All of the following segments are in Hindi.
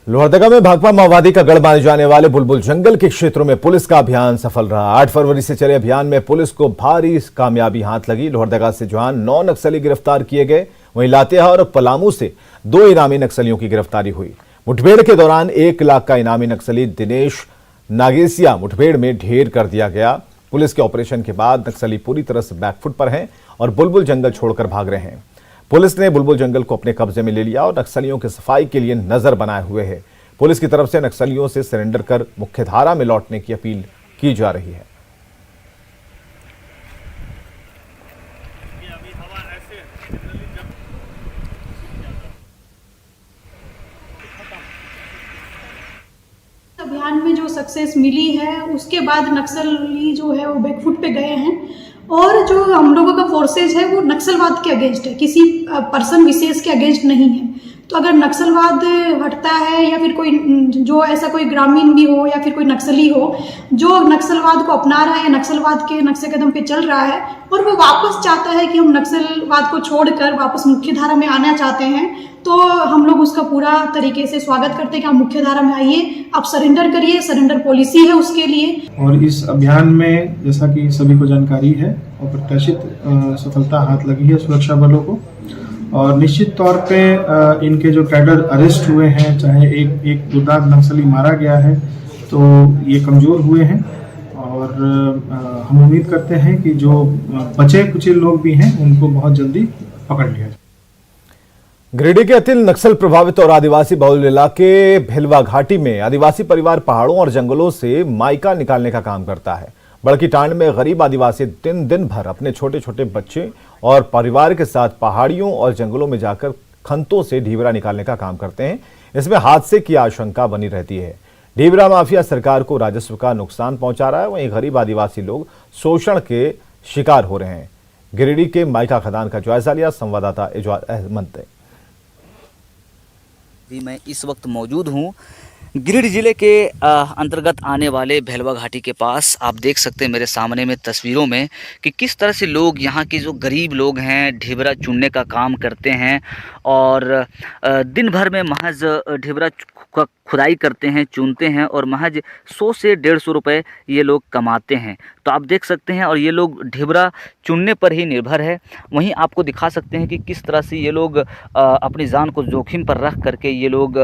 लोहरदगा में भाकपा माओवादी का गढ़ माने जाने वाले बुलबुल जंगल के क्षेत्रों में पुलिस का अभियान सफल रहा। 8 फरवरी से चले अभियान में पुलिस को भारी कामयाबी हाथ लगी। लोहरदगा से जहां 9 नक्सली गिरफ्तार किए गए, वहीं लातेहार और पलामू से 2 इनामी नक्सलियों की गिरफ्तारी हुई। मुठभेड़ के दौरान 1 लाख का इनामी नक्सली दिनेश नागेसिया मुठभेड़ में ढेर कर दिया गया। पुलिस के ऑपरेशन के बाद नक्सली पूरी तरह से बैकफुट पर हैं और बुलबुल जंगल छोड़कर भाग रहे हैं। पुलिस ने बुलबुल जंगल को अपने कब्जे में ले लिया और नक्सलियों की सफाई के लिए नजर बनाए हुए है। पुलिस की तरफ से नक्सलियों से सरेंडर कर मुख्यधारा में लौटने की अपील की जा रही है। अभियान में जो सक्सेस मिली है उसके बाद नक्सली जो है वो बैकफुट पे गए हैं और जो हम लोगों का फोर्सेज है वो नक्सलवाद के अगेंस्ट है, किसी पर्सन विशेष के अगेंस्ट नहीं है। तो अगर नक्सलवाद हटता है या फिर कोई जो ऐसा कोई ग्रामीण भी हो या फिर कोई नक्सली हो जो नक्सलवाद को अपना रहा है या नक्सलवाद के नक्शे कदम पे चल रहा है और वो वापस चाहता है कि हम नक्सलवाद को छोड़कर वापस मुख्यधारा में आना चाहते हैं, तो हम लोग उसका पूरा तरीके से स्वागत करते हैं कि आप मुख्यधारा में आइए, आप सरेंडर करिए, सरेंडर पॉलिसी है उसके लिए। और इस अभियान में जैसा कि सभी को जानकारी है और प्रत्याशित सफलता हाथ लगी है सुरक्षा बलों को, और निश्चित तौर पे इनके जो कैडर अरेस्ट हुए हैं, चाहे एक गुर्दार नक्सली मारा गया है, तो ये कमजोर हुए हैं और हम उम्मीद करते हैं कि जो बचे कुछ लोग भी हैं उनको बहुत जल्दी पकड़ लिया जाए। गिरिडीह के अतिल नक्सल प्रभावित और आदिवासी बहुल इलाके भिलवा घाटी में आदिवासी परिवार पहाड़ों और जंगलों से माइका निकालने का काम करता है। बड़की टांड में गरीब आदिवासी दिन भर अपने छोटे छोटे बच्चे और परिवार के साथ पहाड़ियों और जंगलों में जाकर खंतों से ढीबरा निकालने का काम करते हैं। इसमें हादसे की आशंका बनी रहती है। ढीबरा माफिया सरकार को राजस्व का नुकसान पहुंचा रहा है, वहीं गरीब आदिवासी लोग शोषण के शिकार हो रहे हैं। गिरिडीह के माइका खदान का जायजा लिया संवाददाता एजाज अहमद ने। मैं इस वक्त मौजूद हूँ गिरिडीह जिले के अंतर्गत आने वाले भेलवा घाटी के पास। आप देख सकते हैं मेरे सामने में तस्वीरों में कि किस तरह से लोग यहाँ के जो गरीब लोग हैं ढिबरा चुनने का काम करते हैं और दिन भर में महज ढिबरा खुदाई करते हैं, चुनते हैं और महज 100 से 150 रुपये ये लोग कमाते हैं। तो आप देख सकते हैं और ये लोग ढिबरा चुनने पर ही निर्भर है। वहीं आपको दिखा सकते हैं कि किस तरह से ये लोग अपनी जान को जोखिम पर रख करके ये लोग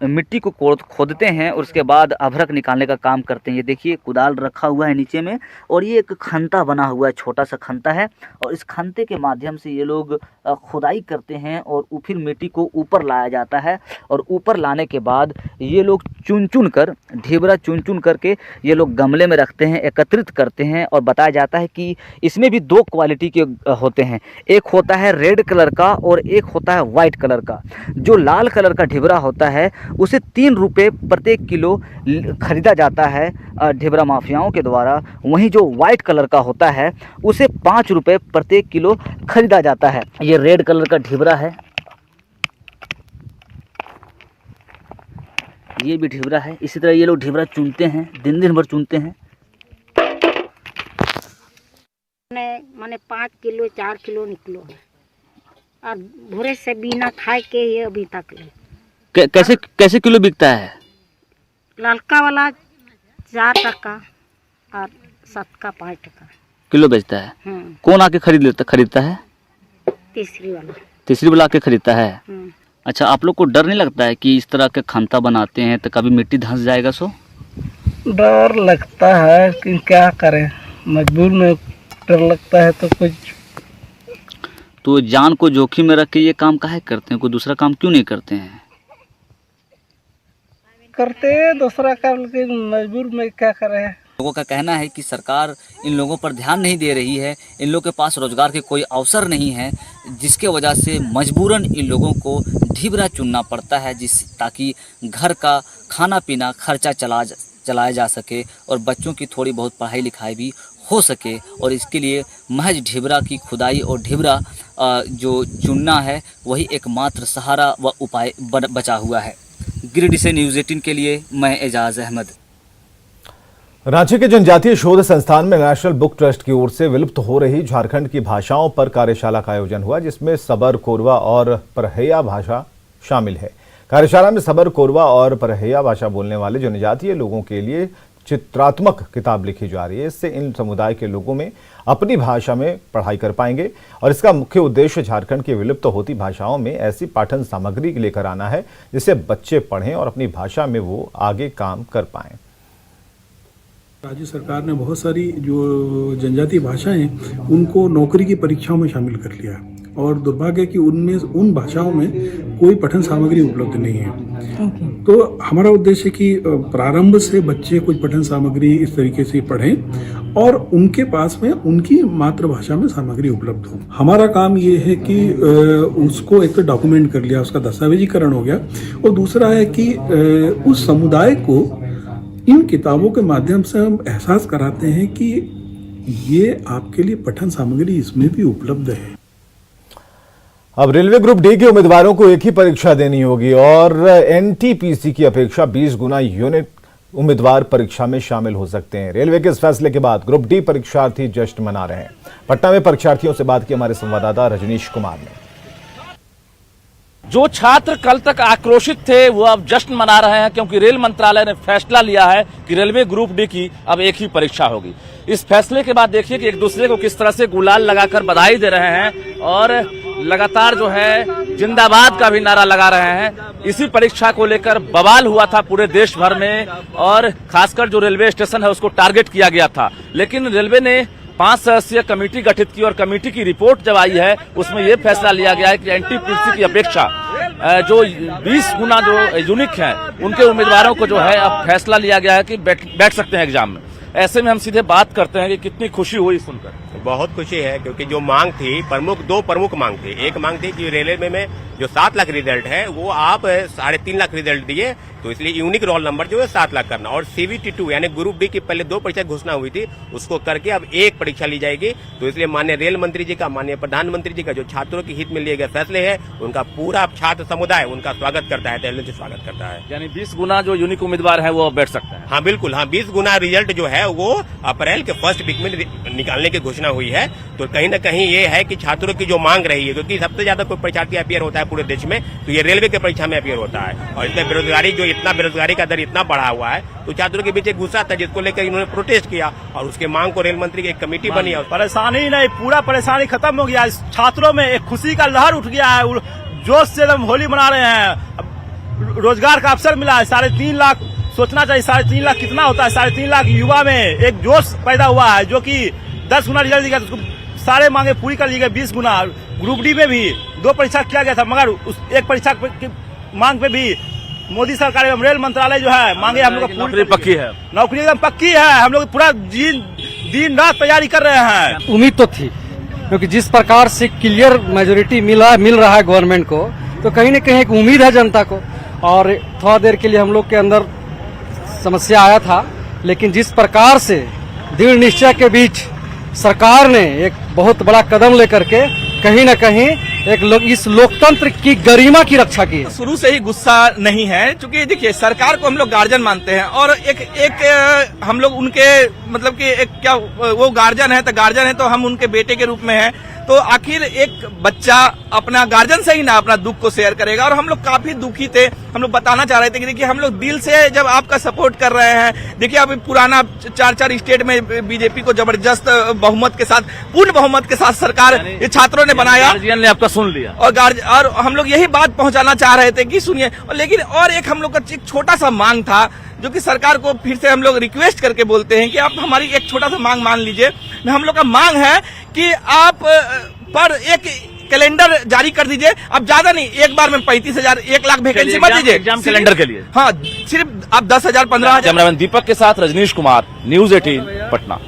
मिट्टी को खोदते हैं और उसके बाद अभ्रक निकालने का काम करते हैं। ये देखिए कुदाल रखा हुआ है नीचे में और ये एक खंता बना हुआ है, छोटा सा खंता है और इस खंते के माध्यम से ये लोग खुदाई करते हैं और फिर मिट्टी को ऊपर लाया जाता है और ऊपर लाने के बाद ये लोग चुन कर ढिबरा चुन करके ये लोग गमले में रखते हैं, एकत्रित करते हैं। और बताया जाता है कि इसमें भी 2 क्वालिटी के होते हैं, एक होता है रेड कलर का और एक होता है वाइट कलर का। जो लाल कलर का ढिबरा होता है उसे 3 रुपये प्रत्येक किलो खरीदा जाता है ढिबरा माफियाओं के द्वारा। वहीं जो वाइट कलर का होता है उसे 5 रुपये प्रत्येक किलो खरीदा जाता है। ये रेड कलर का ढिबरा है, ये भी ढिबरा है। इसी तरह ये लोग ढिबरा चुनते हैं, दिन भर चुनते हैं। मैंने 5 किलो 4 किलो निकलो है और भोरे से बिना खाए के ये अभी तक ले। कैसे किलो बिकता है? ललका वाला 4 टका और 7 का 5 टका किलो बेचता है। कौन आके खरीदता है? तीसरी वाला आके खरीदता है। अच्छा, आप लोग को डर नहीं लगता है कि इस तरह के खंता बनाते हैं तो कभी मिट्टी धंस जाएगा? सो डर लगता है कि क्या करें, मजबूर में डर लगता है। तो कुछ तो जान को जोखिम में रख के ये काम काहे करते हैं? कोई दूसरा काम क्यों नहीं करते हैं? करते हैं दूसरा काम, लेकिन मजबूर में क्या करें। लोगों का कहना है कि सरकार इन लोगों पर ध्यान नहीं दे रही है, इन लोगों के पास रोजगार के कोई अवसर नहीं है, जिसके वजह से मजबूरन इन लोगों को ढिबरा चुनना पड़ता है ताकि घर का खाना पीना खर्चा चलाया जा सके और बच्चों की थोड़ी बहुत पढ़ाई लिखाई भी हो सके। और इसके लिए महज ढिबरा की खुदाई और ढिबरा जो चुनना है वही एकमात्र सहारा व उपाय बचा हुआ है। गिरिडीह से न्यूज़ 18 के लिए मैं एजाज अहमद। रांची के जनजातीय शोध संस्थान में नेशनल बुक ट्रस्ट की ओर से विलुप्त हो रही झारखंड की भाषाओं पर कार्यशाला का आयोजन हुआ, जिसमें सबर, कोरवा और परहैया भाषा शामिल है। कार्यशाला में सबर, कोरवा और परहैया भाषा बोलने वाले जनजातीय लोगों के लिए चित्रात्मक किताब लिखी जा रही है। इससे इन समुदाय के लोगों में अपनी भाषा में पढ़ाई कर पाएंगे और इसका मुख्य उद्देश्य झारखंड की विलुप्त होती भाषाओं में ऐसी पाठन सामग्री लेकर आना है जिससे बच्चे पढ़ें और अपनी भाषा में वो आगे काम कर पाएं। राज्य सरकार ने बहुत सारी जो जनजातीय भाषाएं हैं उनको नौकरी की परीक्षाओं में शामिल कर लिया और दुर्भाग्य कि उनमें उन भाषाओं में कोई पठन सामग्री उपलब्ध नहीं है। तो हमारा उद्देश्य है कि प्रारंभ से बच्चे कुछ पठन सामग्री इस तरीके से पढ़ें और उनके पास में उनकी मातृभाषा में सामग्री उपलब्ध हो। हमारा काम ये है कि उसको एक तो डॉक्यूमेंट कर लिया, उसका दस्तावेजीकरण हो गया, और दूसरा है कि उस समुदाय को इन किताबों के माध्यम से हम एहसास कराते हैं कि ये आपके लिए पठन सामग्री इसमें भी उपलब्ध है। अब रेलवे ग्रुप डी के उम्मीदवारों को एक ही परीक्षा देनी होगी और एनटीपीसी की अपेक्षा 20 गुना यूनिट उम्मीदवार परीक्षा में शामिल हो सकते हैं। रेलवे के इस फैसले के बाद ग्रुप डी परीक्षार्थी जश्न मना रहे हैं। पटना में परीक्षार्थियों से बात की हमारे संवाददाता रजनीश कुमार ने। जो छात्र कल तक आक्रोशित थे वो अब जश्न मना रहे हैं क्योंकि रेल मंत्रालय ने फैसला लिया है कि रेलवे ग्रुप डी की अब एक ही परीक्षा होगी। इस फैसले के बाद देखिए कि एक दूसरे को किस तरह से गुलाल लगाकर बधाई दे रहे हैं और लगातार जो है जिंदाबाद का भी नारा लगा रहे हैं। इसी परीक्षा को लेकर बवाल हुआ था पूरे देश भर में और खासकर जो रेलवे स्टेशन है उसको टारगेट किया गया था, लेकिन रेलवे ने 5 सदस्यीय कमेटी गठित की और कमेटी की रिपोर्ट जब आई है उसमें यह फैसला लिया गया है कि एनटीपीसी की अपेक्षा जो 20 गुना जो यूनिक हैं उनके उम्मीदवारों को जो है अब फैसला लिया गया है कि बैठ सकते हैं एग्जाम में। ऐसे में हम सीधे बात करते हैं कि कितनी खुशी हुई सुनकर। बहुत खुशी है क्योंकि जो मांग थी दो प्रमुख मांग थी। एक मांग थी कि रेलवे में जो 7 लाख रिजल्ट है वो आप 3.5 लाख रिजल्ट दिए, तो इसलिए यूनिक रोल नंबर जो है 7 लाख करना, और CVT2 यानी ग्रुप डी की पहले 2 परीक्षा घोषणा हुई थी उसको करके अब एक परीक्षा ली जाएगी। तो इसलिए माननीय रेल मंत्री जी का, माननीय प्रधानमंत्री जी का जो छात्रों के हित में लिए गए फैसले हैं उनका पूरा छात्र समुदाय उनका स्वागत करता है, दिल से स्वागत करता है। यानी 20 गुना जो यूनिक उम्मीदवार है वो बैठ सकते हैं। हाँ बिल्कुल, हाँ 20 गुना रिजल्ट जो है वो अप्रैल के फर्स्ट वीक में निकालने की घोषणा हुई है। तो कहीं न कहीं ये है कि छात्रों की जो मांग रही है, क्योंकि सबसे ज्यादा कोई परीक्षार्थी अपियर होता है पूरे देश में तो ये रेलवे के परीक्षा में अपियर होता है, और इसमें बेरोजगारी का दर इतना बढ़ा हुआ है तो छात्रों के बीच एक गुस्सा था जिसको लेकर इन्होंने प्रोटेस्ट किया और उसके मांग को रेल मंत्री की एक कमेटी बनी। परेशानी नहीं, पूरा परेशानी खत्म हो गया। छात्रों में एक खुशी का लहर उठ गया है, जोश से हम होली मना रहे हैं। रोजगार का अवसर मिला है, 3.5 लाख सोचना चाहिए, 3.5 लाख कितना होता है। 3.5 लाख युवा में एक जोश पैदा हुआ है जो कि 10 गुना रिजल्ट दिया, सारे मांगे पूरी कर ली गई। 20 गुना ग्रुप डी में भी 2 परीक्षा किया गया था, मगर उस एक परीक्षा की मांग पे भी मोदी सरकार एवं रेल मंत्रालय जो है मांगे हम लोग नौकरी पक्की है, नौकरी एकदम पक्की है। हम लोग पूरा दिन रात तैयारी कर रहे हैं। उम्मीद तो थी क्योंकि जिस प्रकार से क्लियर मेजोरिटी मिल रहा है गवर्नमेंट को, तो कहीं न कहीं एक उम्मीद है जनता को। और थोड़ा देर के लिए हम लोग के अंदर समस्या आया था, लेकिन जिस प्रकार से दृढ़ निश्चय के बीच सरकार ने एक बहुत बड़ा कदम लेकर के कहीं न कहीं इस लोकतंत्र की गरिमा की रक्षा की है। शुरू से ही गुस्सा नहीं है, क्योंकि देखिए सरकार को हम लोग गार्जियन मानते हैं और एक हम लोग उनके मतलब कि एक क्या वो गार्जियन है तो हम उनके बेटे के रूप में हैं। तो आखिर एक बच्चा अपना गार्जियन से ही ना अपना दुख को शेयर करेगा, और हम लोग काफी दुखी थे। हम लोग बताना चाह रहे थे कि देखिए हम लोग दिल से जब आपका सपोर्ट कर रहे हैं, देखिए अभी पुराना 4 स्टेट में बीजेपी को जबरदस्त बहुमत के साथ, पूर्ण बहुमत के साथ सरकार ये छात्रों ने बनाया, गार्जियन ने आपका सुन लिया और हम लोग यही बात पहुंचाना चाह रहे थे कि सुनिए। लेकिन और एक हम लोग का एक छोटा सा मांग था जो कि सरकार को फिर से हम लोग रिक्वेस्ट करके बोलते हैं कि आप हमारी एक छोटा सा मांग मान लीजिए। हम लोग का मांग है कि आप पर एक कैलेंडर जारी कर दीजिए। अब ज्यादा नहीं, एक बार में 35,000 1 लाख वैकेंसी मत दीजिए एग्जाम कैलेंडर के लिए। हाँ, सिर्फ आप 10,000 15,000। कैमरामैन दीपक के साथ रजनीश कुमार, न्यूज 18 पटना।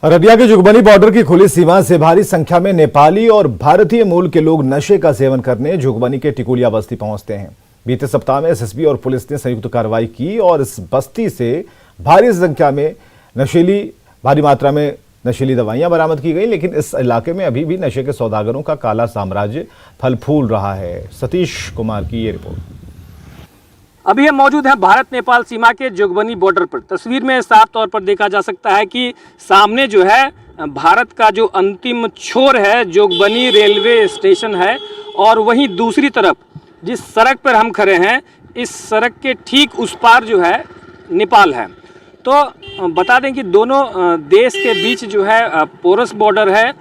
अररिया के जुगबनी बॉर्डर की खुली सीमा से भारी संख्या में नेपाली और भारतीय मूल के लोग नशे का सेवन करने जुगबनी के टिकुलिया बस्ती पहुंचते हैं। बीते सप्ताह में एसएसबी और पुलिस ने संयुक्त कार्रवाई की और इस बस्ती से भारी मात्रा में नशीली दवाइयां बरामद की गई, लेकिन इस इलाके में अभी भी नशे के सौदागरों का काला साम्राज्य फल फूल रहा है। सतीश कुमार की ये रिपोर्ट। अभी हम मौजूद हैं भारत नेपाल सीमा के जोगबनी बॉर्डर पर। तस्वीर में साफ तौर पर देखा जा सकता है कि सामने जो है भारत का जो अंतिम छोर है जोगबनी रेलवे स्टेशन है, और वहीं दूसरी तरफ जिस सड़क पर हम खड़े हैं इस सड़क के ठीक उस पार जो है नेपाल है। तो बता दें कि दोनों देश के बीच जो है पोरस बॉर्डर है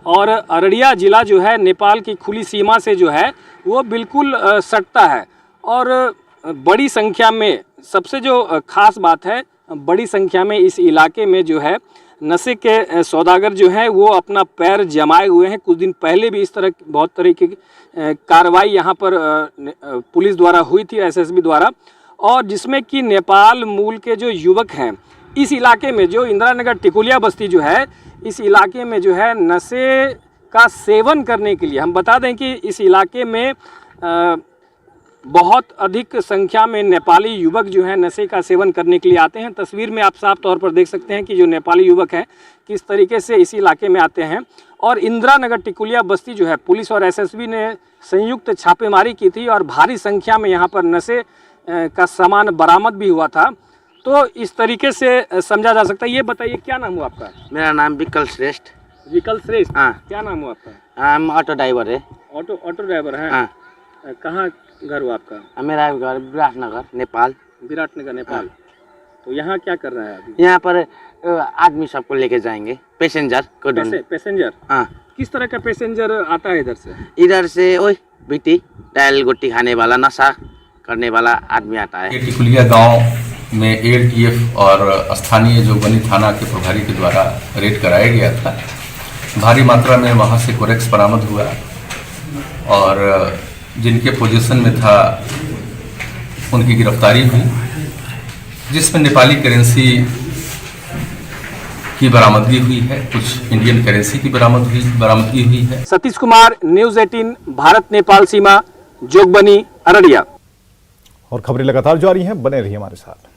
और अररिया ज़िला जो है नेपाल की खुली सीमा से जो है वो बिल्कुल सटता है। और बड़ी संख्या में, सबसे जो ख़ास बात है, बड़ी संख्या में इस इलाके में जो है नशे के सौदागर जो हैं वो अपना पैर जमाए हुए हैं। कुछ दिन पहले भी इस तरह बहुत तरह की कार्रवाई यहाँ पर पुलिस द्वारा हुई थी, एसएसबी द्वारा, और जिसमें कि नेपाल मूल के जो युवक हैं इस इलाके में, जो इंदिरा नगर टिकुलिया बस्ती जो है इस इलाके में जो है नशे का सेवन करने के लिए, हम बता दें कि इस इलाके में बहुत अधिक संख्या में नेपाली युवक जो हैं नशे का सेवन करने के लिए आते हैं। तस्वीर में आप साफ तौर पर देख सकते हैं कि जो नेपाली युवक हैं किस तरीके से इस इलाके में आते हैं। और इंदिरा नगर टिकुलिया बस्ती जो है पुलिस और एसएसबी ने संयुक्त छापेमारी की थी और भारी संख्या में यहाँ पर नशे का सामान बरामद भी हुआ था। तो इस तरीके से समझा जा सकता है। ये बताइए क्या नाम हुआ आपका? मेरा नाम विकल श्रेष्ठ। विकल श्रेष्ठ, हाँ। क्या नाम हुआ आपका? हम ऑटो ड्राइवर है। ऑटो ड्राइवर है, हाँ। कहाँ घर हुआ आपका? मेरा घर विराटनगर नेपाल। विराटनगर नेपाल। तो यहाँ क्या कर रहा है अभी? यहाँ पर आदमी सबको लेके जाएंगे, पैसेंजर को ढूंढने। पैसेंजर, हाँ। किस तरह का पैसेंजर आता है इधर से? इधर से ओए बीटी डायल गोटी खाने वाला, नशा करने वाला आदमी आता है। टिकुलिया गांव में एलटीएफ और स्थानीय जोगबनी थाना के प्रभारी के द्वारा रेड कराया गया था। भारी मात्रा में वहां से कोरेक्स बरामद हुआ और जिनके पोजीशन में था उनकी गिरफ्तारी हुई, जिसमें नेपाली करेंसी की बरामदगी हुई है, कुछ इंडियन करेंसी की बरामदगी हुई है। सतीश कुमार, न्यूज़ 18, भारत नेपाल सीमा, जोगबनी, अररिया। और खबरें लगातार जारी हैं, बने रहिए हमारे साथ।